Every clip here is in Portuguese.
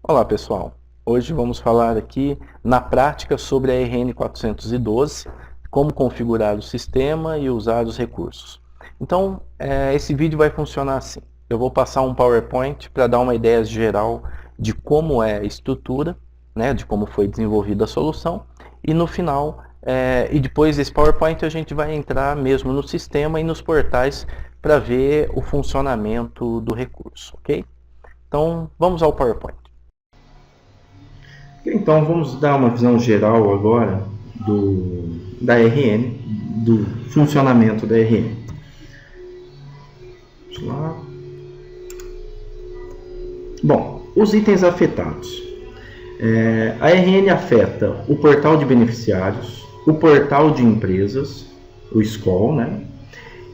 Olá pessoal, hoje vamos falar aqui na prática sobre a RN 412, como configurar o sistema e usar os recursos. Então, esse vídeo vai funcionar assim. Eu vou passar um PowerPoint para dar uma ideia geral de como é a estrutura, né, de como foi desenvolvida a solução, e no final, e depois desse PowerPoint a gente vai entrar mesmo no sistema e nos portais para ver o funcionamento do recurso, ok? Então, vamos ao PowerPoint. Então vamos dar uma visão geral agora da RN, do funcionamento da RN. Vamos lá. Bom, os itens afetados. A RN afeta o portal de beneficiários, o portal de empresas, o SCOL, né?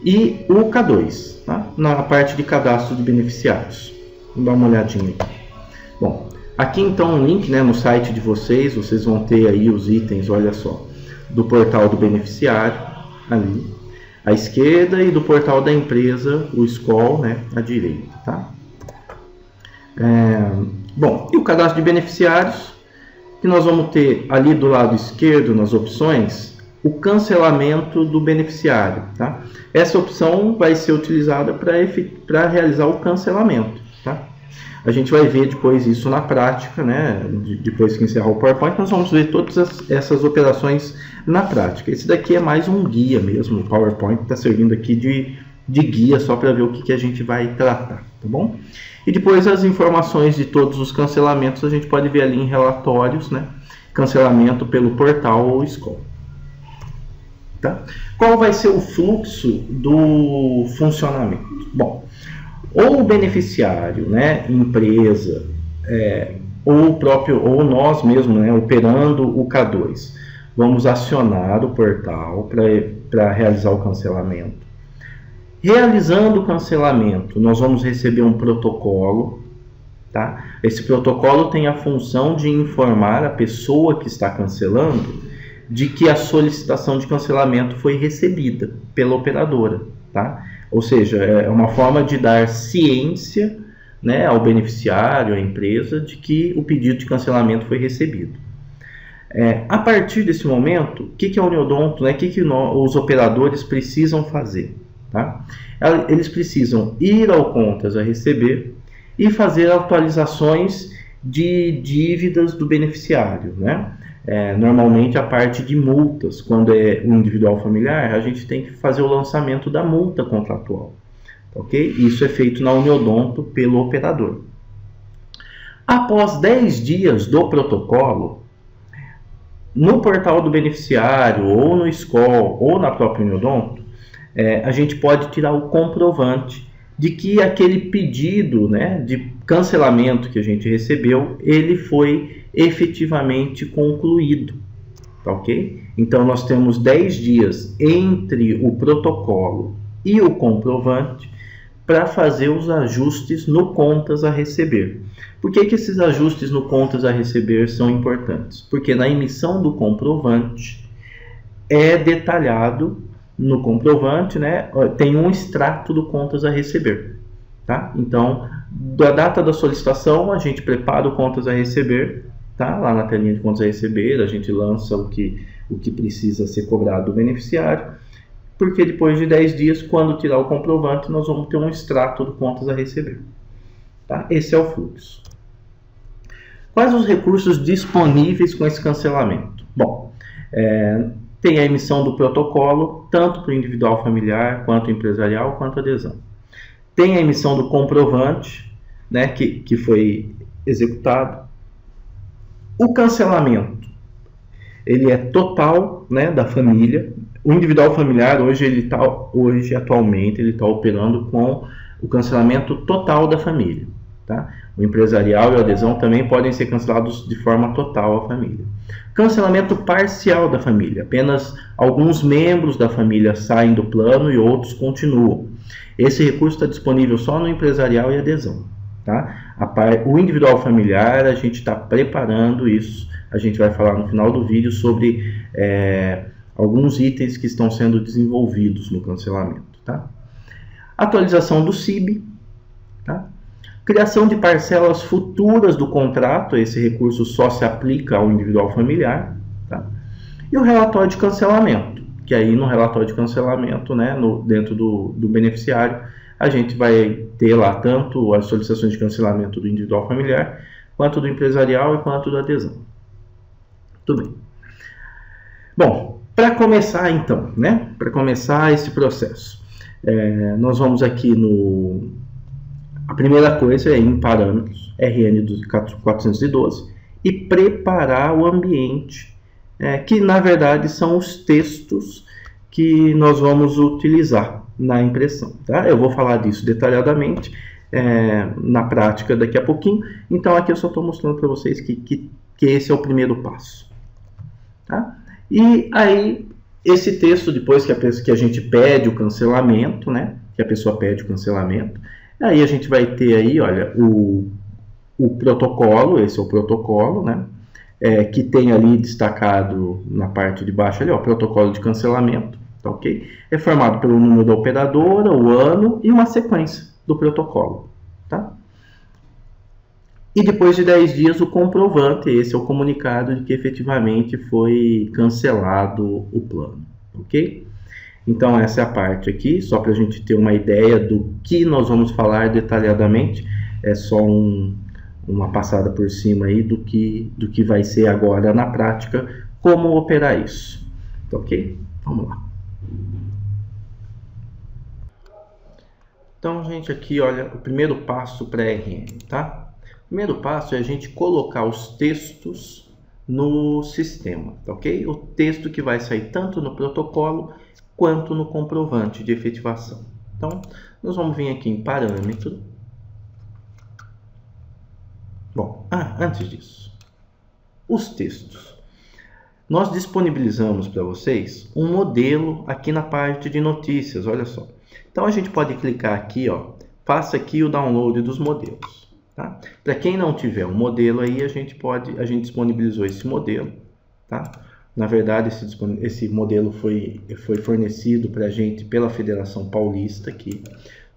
E o K2, tá? Na parte de cadastro de beneficiários. Vamos dar uma olhadinha aqui. Bom, aqui então um link, né, no site de vocês vão ter aí os itens, olha só, do portal do beneficiário, ali, à esquerda, e do portal da empresa, o SCOL, né, à direita, tá? Bom, e o cadastro de beneficiários, que nós vamos ter ali do lado esquerdo, nas opções, o cancelamento do beneficiário, tá? Essa opção vai ser utilizada para realizar o cancelamento, tá? A gente vai ver depois isso na prática, né? Depois que encerrar o PowerPoint, nós vamos ver todas essas operações na prática. Esse daqui é mais um guia mesmo, o PowerPoint está servindo aqui de guia só para ver o que a gente vai tratar, tá bom? E depois as informações de todos os cancelamentos a gente pode ver ali em relatórios, né? Cancelamento pelo portal ou SCOL. Tá? Qual vai ser o fluxo do funcionamento? Bom, ou o beneficiário, né, empresa, ou nós mesmos, né, operando o K2, vamos acionar o portal para realizar o cancelamento. Realizando o cancelamento, nós vamos receber um protocolo, tá? Esse protocolo tem a função de informar a pessoa que está cancelando de que a solicitação de cancelamento foi recebida pela operadora, tá? Ou seja, é uma forma de dar ciência, né, ao beneficiário, à empresa, de que o pedido de cancelamento foi recebido. A partir desse momento, o que a Uniodonto, né, os operadores precisam fazer? Tá? Eles precisam ir ao contas a receber e fazer atualizações de dívidas do beneficiário, né? Normalmente a parte de multas, quando é um individual familiar, a gente tem que fazer o lançamento da multa contratual, ok? Isso é feito na Uniodonto pelo operador. Após 10 dias do protocolo, no portal do beneficiário, ou no SCOL, ou na própria Uniodonto, a gente pode tirar o comprovante de que aquele pedido, né, de cancelamento que a gente recebeu, ele foi efetivamente concluído, tá ok? Então nós temos 10 dias entre o protocolo e o comprovante para fazer os ajustes no contas a receber. Por que esses ajustes no contas a receber são importantes? Porque na emissão do comprovante é detalhado no comprovante, né, tem um extrato do contas a receber, tá? Então, da data da solicitação, a gente prepara o contas a receber, tá? Lá na telinha de contas a receber, a gente lança o que precisa ser cobrado do beneficiário, porque depois de 10 dias, quando tirar o comprovante, nós vamos ter um extrato do contas a receber, tá? Esse é o fluxo. Quais os recursos disponíveis com esse cancelamento? Bom, tem a emissão do protocolo, tanto para o individual familiar, quanto empresarial, quanto adesão. Tem a emissão do comprovante, né, que foi executado. O cancelamento, ele é total, né, da família. O individual familiar, atualmente, ele está operando com o cancelamento total da família. Tá? O empresarial e a adesão também podem ser cancelados de forma total à família. Cancelamento parcial da família. Apenas alguns membros da família saem do plano e outros continuam. Esse recurso está disponível só no empresarial e adesão. Tá? O individual familiar, a gente está preparando isso. A gente vai falar no final do vídeo sobre alguns itens que estão sendo desenvolvidos no cancelamento. Tá? Atualização do CIB. Tá? Criação de parcelas futuras do contrato, esse recurso só se aplica ao individual familiar, tá? E o relatório de cancelamento, que aí no relatório de cancelamento, né, dentro do beneficiário, a gente vai ter lá tanto as solicitações de cancelamento do individual familiar, quanto do empresarial e quanto da adesão. Tudo bem. Bom, para começar então, né, para começar esse processo, nós vamos aqui a primeira coisa é ir em parâmetros, RN 412, e preparar o ambiente, que na verdade são os textos que nós vamos utilizar na impressão. Tá? Eu vou falar disso detalhadamente na prática daqui a pouquinho, então aqui eu só estou mostrando para vocês que esse é o primeiro passo. Tá? E aí, esse texto, depois que a gente pede o cancelamento, né, que a pessoa pede o cancelamento, aí a gente vai ter aí, olha, o protocolo, esse é o protocolo, né, que tem ali destacado na parte de baixo ali, ó, protocolo de cancelamento, tá ok? É formado pelo número da operadora, o ano e uma sequência do protocolo, tá? E depois de 10 dias o comprovante, esse é o comunicado de que efetivamente foi cancelado o plano, ok? Então essa é a parte aqui, só para a gente ter uma ideia do que nós vamos falar detalhadamente, é só uma passada por cima aí do que vai ser agora na prática, como operar isso, ok? Vamos lá. Então, gente, aqui, olha, o primeiro passo para RN, tá? O primeiro passo é a gente colocar os textos no sistema, tá ok? O texto que vai sair tanto no protocolo quanto no comprovante de efetivação. Então, nós vamos vir aqui em parâmetro. Bom, antes disso, os textos. Nós disponibilizamos para vocês um modelo aqui na parte de notícias, olha só. Então, a gente pode clicar aqui, ó, faça aqui o download dos modelos. Tá? Para quem não tiver um modelo aí, a gente disponibilizou esse modelo, tá? Na verdade, esse modelo foi fornecido para a gente pela Federação Paulista aqui,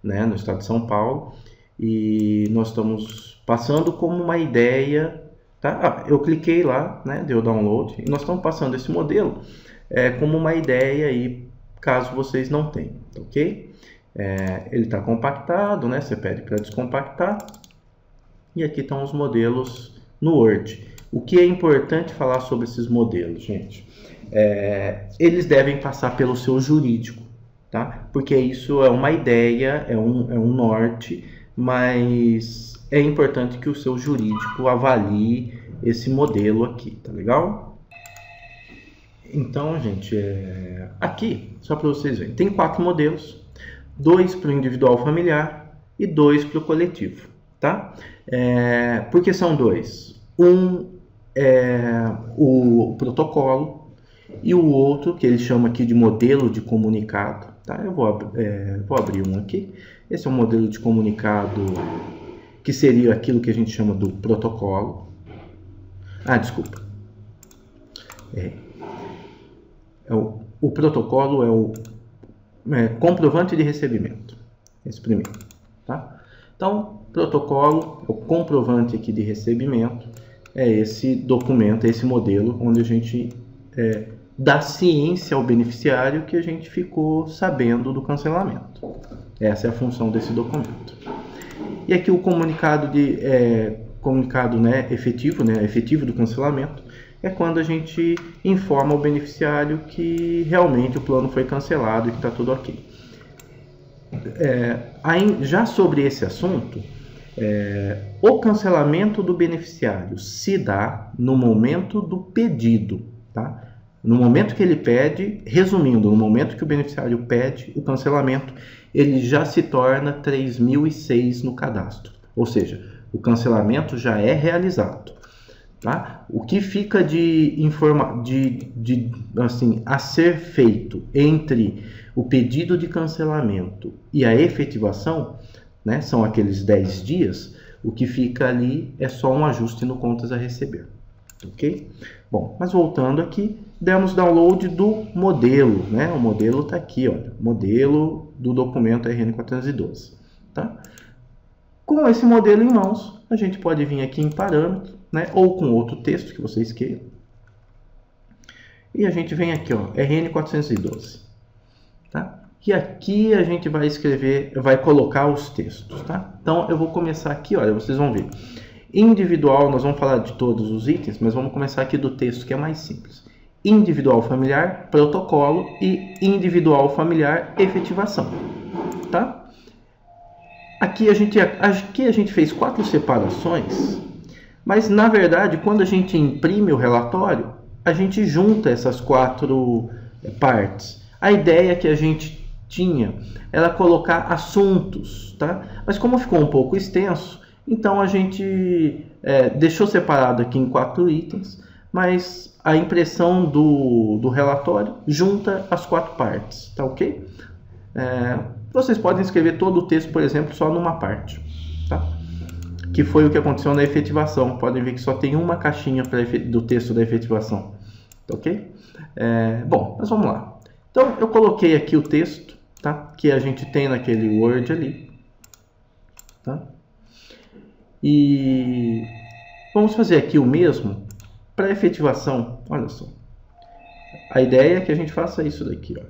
né, no estado de São Paulo, e nós estamos passando como uma ideia, tá? Eu cliquei lá, né, deu download, e nós estamos passando esse modelo como uma ideia aí, caso vocês não tenham, ok? Ele está compactado, né? Você pede para descompactar. E aqui estão os modelos no Word. O que é importante falar sobre esses modelos, gente? Eles devem passar pelo seu jurídico, tá? Porque isso é uma ideia, é um norte, mas é importante que o seu jurídico avalie esse modelo aqui, tá legal? Então, gente, aqui, só para vocês verem, tem 4 modelos, 2 para o individual familiar e 2 para o coletivo, tá? Por que são 2? Um é o protocolo e o outro, que ele chama aqui de modelo de comunicado, tá? Eu vou abrir um aqui. Esse é um modelo de comunicado que seria aquilo que a gente chama do protocolo. Desculpa. O protocolo é o comprovante de recebimento. Esse primeiro, tá? Então, protocolo, o comprovante aqui de recebimento, é esse documento, é esse modelo, onde a gente dá ciência ao beneficiário que a gente ficou sabendo do cancelamento. Essa é a função desse documento. E aqui o comunicado efetivo do cancelamento, é quando a gente informa o beneficiário que realmente o plano foi cancelado e que está tudo ok. Já sobre esse assunto, o cancelamento do beneficiário se dá no momento do pedido, tá? No momento que ele pede, resumindo, no momento que o beneficiário pede o cancelamento, ele já se torna 3006 no cadastro, ou seja, o cancelamento já é realizado, tá? O que fica a ser feito entre o pedido de cancelamento e a efetivação, né, são aqueles 10 dias, o que fica ali é só um ajuste no contas a receber, ok? Bom, mas voltando aqui, demos download do modelo, né? O modelo está aqui, olha, modelo do documento RN 412, tá? Com esse modelo em mãos, a gente pode vir aqui em parâmetro, né? Ou com outro texto que vocês queiram. E a gente vem aqui, ó, RN412. Tá? E aqui a gente vai escrever, vai colocar os textos. Tá? Então eu vou começar aqui, olha, vocês vão ver. Individual, nós vamos falar de todos os itens, mas vamos começar aqui do texto que é mais simples. Individual familiar, protocolo e individual familiar, efetivação. Tá? Aqui a gente fez 4 separações, mas na verdade quando a gente imprime o relatório, a gente junta essas 4 partes. A ideia que a gente tinha era colocar assuntos, tá? Mas como ficou um pouco extenso, então a gente deixou separado aqui em 4 itens, mas a impressão do relatório junta as 4 partes, tá ok? Vocês podem escrever todo o texto, por exemplo, só numa parte, tá? Que foi o que aconteceu na efetivação. Podem ver que só tem uma caixinha do texto da efetivação, tá ok? Bom, mas vamos lá. Então, eu coloquei aqui o texto, tá? Que a gente tem naquele Word ali, tá? E vamos fazer aqui o mesmo para efetivação. Olha só. A ideia é que a gente faça isso daqui, ó.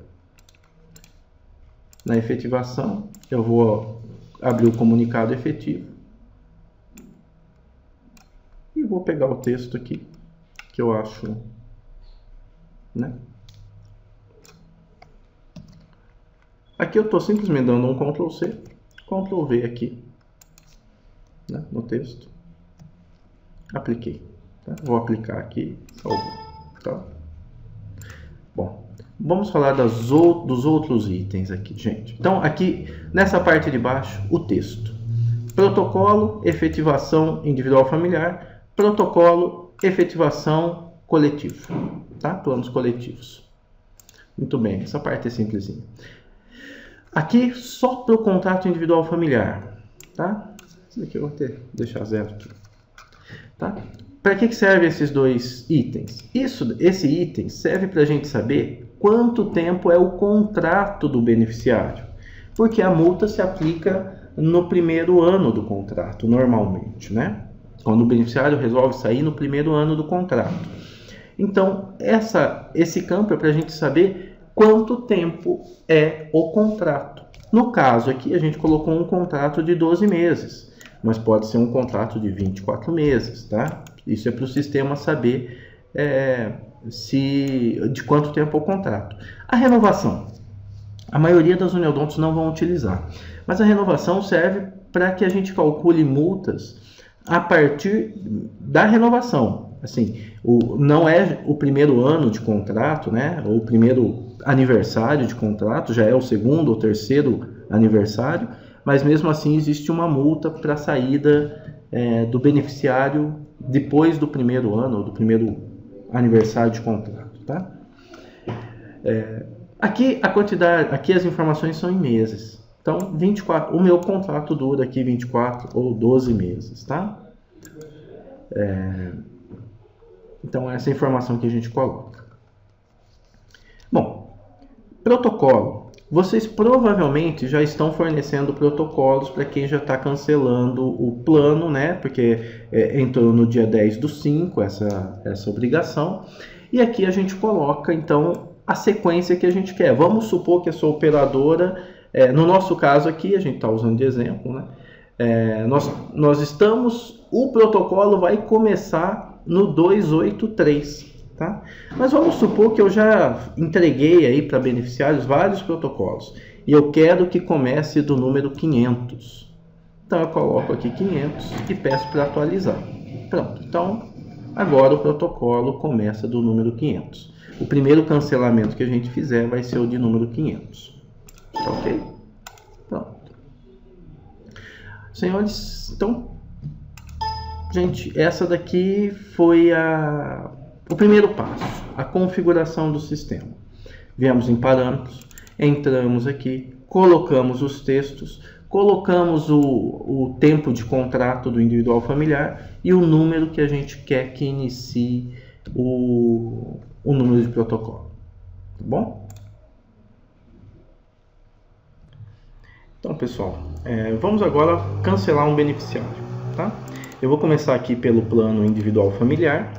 Na efetivação, eu vou abrir o comunicado efetivo e vou pegar o texto aqui que eu acho, né? Aqui eu estou simplesmente dando um Ctrl C, Ctrl V aqui, né, no texto. Apliquei. Tá? Vou aplicar aqui, salvo. Tá? Bom. Vamos falar dos outros itens aqui, gente. Então, aqui, nessa parte de baixo, o texto. Protocolo, efetivação individual familiar. Protocolo, efetivação coletivo. Tá? Planos coletivos. Muito bem, essa parte é simplesinha. Aqui, só para o contrato individual familiar. Tá? Isso aqui eu vou deixar 0 aqui. Tá? Para que servem esses 2 itens? Esse item serve para a gente saber quanto tempo é o contrato do beneficiário, porque a multa se aplica no primeiro ano do contrato, normalmente, né? Quando o beneficiário resolve sair no primeiro ano do contrato. Então, esse campo é para a gente saber quanto tempo é o contrato. No caso aqui, a gente colocou um contrato de 12 meses, mas pode ser um contrato de 24 meses, tá? Isso é para o sistema saber de quanto tempo é o contrato. A renovação. A maioria das uniodontos não vão utilizar, mas a renovação serve para que a gente calcule multas a partir da renovação. Assim, não é o primeiro ano de contrato, né? Ou o primeiro aniversário de contrato, já é o segundo ou terceiro aniversário, mas mesmo assim existe uma multa para a saída do beneficiário depois do primeiro ano, ou do primeiro aniversário de contrato, tá? Aqui a quantidade, aqui as informações são em meses. Então, 24, o meu contrato dura aqui 24 ou 12 meses, tá? Então, essa é a informação que a gente coloca. Bom, protocolo. Vocês provavelmente já estão fornecendo protocolos para quem já está cancelando o plano, né? Porque entrou no dia 10/5 essa obrigação. E aqui a gente coloca, então, a sequência que a gente quer. Vamos supor que a sua operadora, no nosso caso aqui, a gente está usando de exemplo, né? Nós estamos, o protocolo vai começar no 283. Tá? Mas vamos supor que eu já entreguei aí para beneficiários vários protocolos e eu quero que comece do número 500. Então eu coloco aqui 500 e peço para atualizar. Pronto. Então agora o protocolo começa do número 500. O primeiro cancelamento que a gente fizer vai ser o de número 500. Tá ok? Pronto. Senhores, então, gente, essa daqui foi o primeiro passo, a configuração do sistema. Viemos em parâmetros, entramos aqui, colocamos os textos, colocamos o tempo de contrato do individual familiar e o número que a gente quer que inicie o número de protocolo. Tá bom? Então, pessoal, vamos agora cancelar um beneficiário, tá? Eu vou começar aqui pelo plano individual familiar,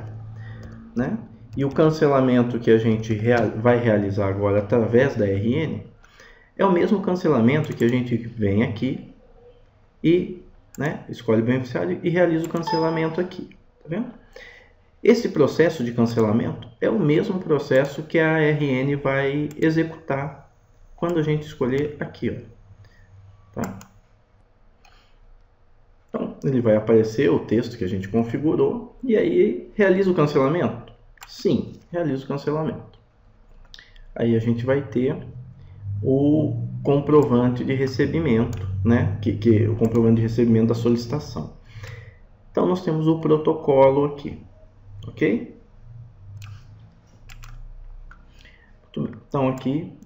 né? E o cancelamento que a gente vai realizar agora através da RN é o mesmo cancelamento que a gente vem aqui e, né, escolhe o beneficiário e realiza o cancelamento aqui, tá vendo? Esse processo de cancelamento é o mesmo processo que a RN vai executar quando a gente escolher aqui, ó. Tá? Então, ele vai aparecer o texto que a gente configurou e aí realiza o cancelamento? Sim, realiza o cancelamento. Aí a gente vai ter o comprovante de recebimento, né? O comprovante de recebimento da solicitação. Então, nós temos o protocolo aqui, ok? Muito bem. Então, aqui.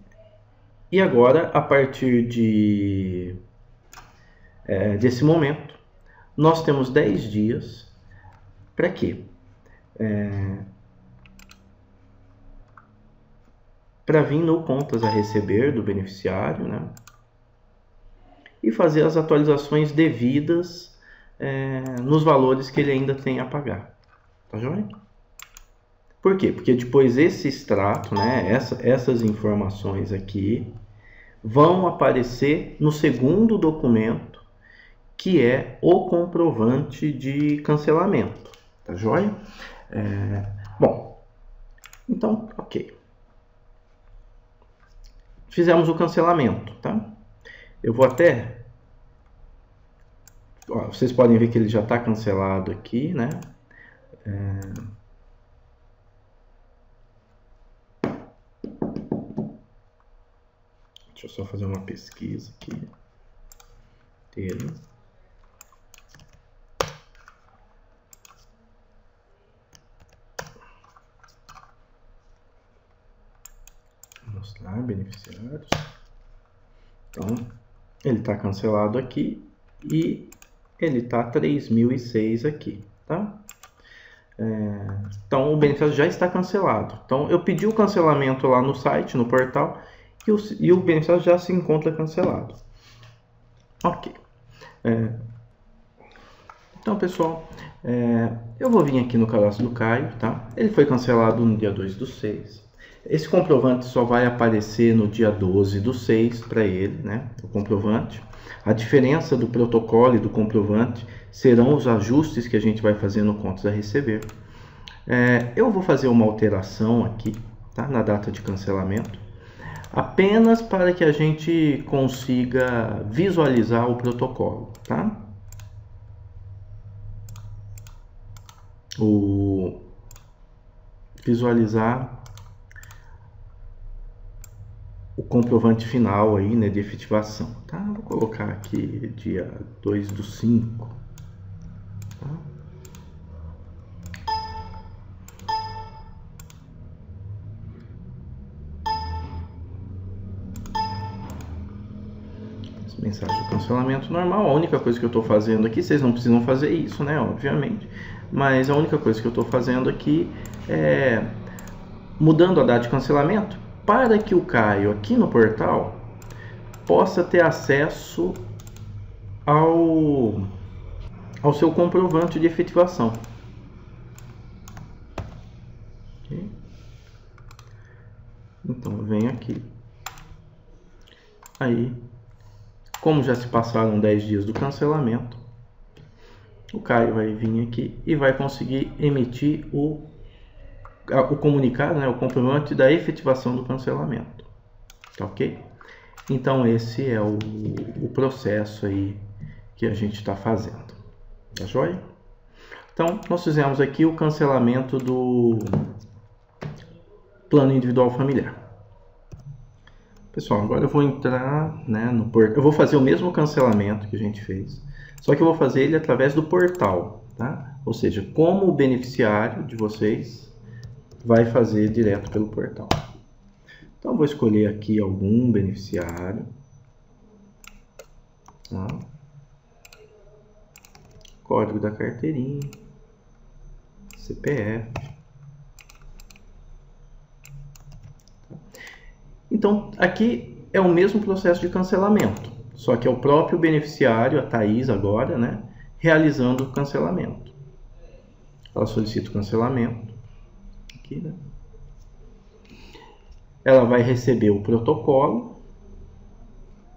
E agora, a partir desse momento, nós temos 10 dias para quê? Para vir no contas a receber do beneficiário, né? E fazer as atualizações devidas nos valores que ele ainda tem a pagar. Tá joia? Por quê? Porque depois esse extrato, né, essas informações aqui, vão aparecer no segundo documento, que é o comprovante de cancelamento. Tá joia? Bom, então, ok. Fizemos o cancelamento, tá? Eu vou até... Ó, vocês podem ver que ele já está cancelado aqui, né? Deixa eu só fazer uma pesquisa aqui dele. Mostrar beneficiários. Então, ele está cancelado aqui e ele está 3.006 aqui, tá? Então, o beneficiário já está cancelado. Então, eu pedi o cancelamento lá no site, no portal, e o beneficiário já se encontra cancelado. Ok. Então, pessoal, eu vou vir aqui no cadastro do Caio, tá? Ele foi cancelado no dia 2/6. Esse comprovante só vai aparecer no dia 12/6 para ele, né? O comprovante. A diferença do protocolo e do comprovante serão os ajustes que a gente vai fazer no contas a receber. Eu vou fazer uma alteração aqui, tá? Na data de cancelamento, apenas para que a gente consiga visualizar o protocolo, tá? Visualizar o comprovante final aí, né, de efetivação, tá? Vou colocar aqui dia 2/5, tá? Mensagem de cancelamento normal. A única coisa que eu estou fazendo aqui, vocês não precisam fazer isso, né, obviamente, mas a única coisa que eu estou fazendo aqui é mudando a data de cancelamento para que o Caio aqui no portal possa ter acesso ao seu comprovante de efetivação. Okay? Então eu venho aqui, aí, como já se passaram 10 dias do cancelamento, o Caio vai vir aqui e vai conseguir emitir o comunicado, né, o comprovante da efetivação do cancelamento. Tá ok? Então esse é o processo aí que a gente está fazendo. Tá joia? Então nós fizemos aqui o cancelamento do plano individual familiar. Pessoal, agora eu vou entrar, né, no portal. Eu vou fazer o mesmo cancelamento que a gente fez, só que eu vou fazer ele através do portal, tá? Ou seja, como o beneficiário de vocês vai fazer direto pelo portal. Então, eu vou escolher aqui algum beneficiário. Tá? Código da carteirinha. CPF. Então, aqui é o mesmo processo de cancelamento. Só que é o próprio beneficiário, a Thaís agora, né, realizando o cancelamento. Ela solicita o cancelamento. Aqui, né? Ela vai receber o protocolo,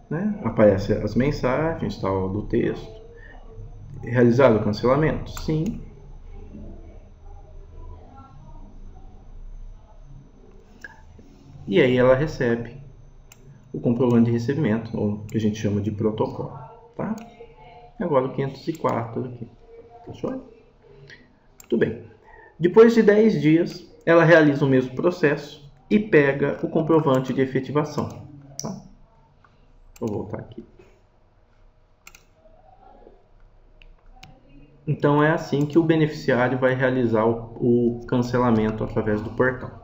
né? Aparece as mensagens, tal, do texto. Realizado o cancelamento? Sim. E aí ela recebe o comprovante de recebimento, ou que a gente chama de protocolo, tá? Agora o 504 aqui. Fechou? Muito bem. Depois de 10 dias, ela realiza o mesmo processo e pega o comprovante de efetivação. Tá? Vou voltar aqui. Então é assim que o beneficiário vai realizar o cancelamento através do portal.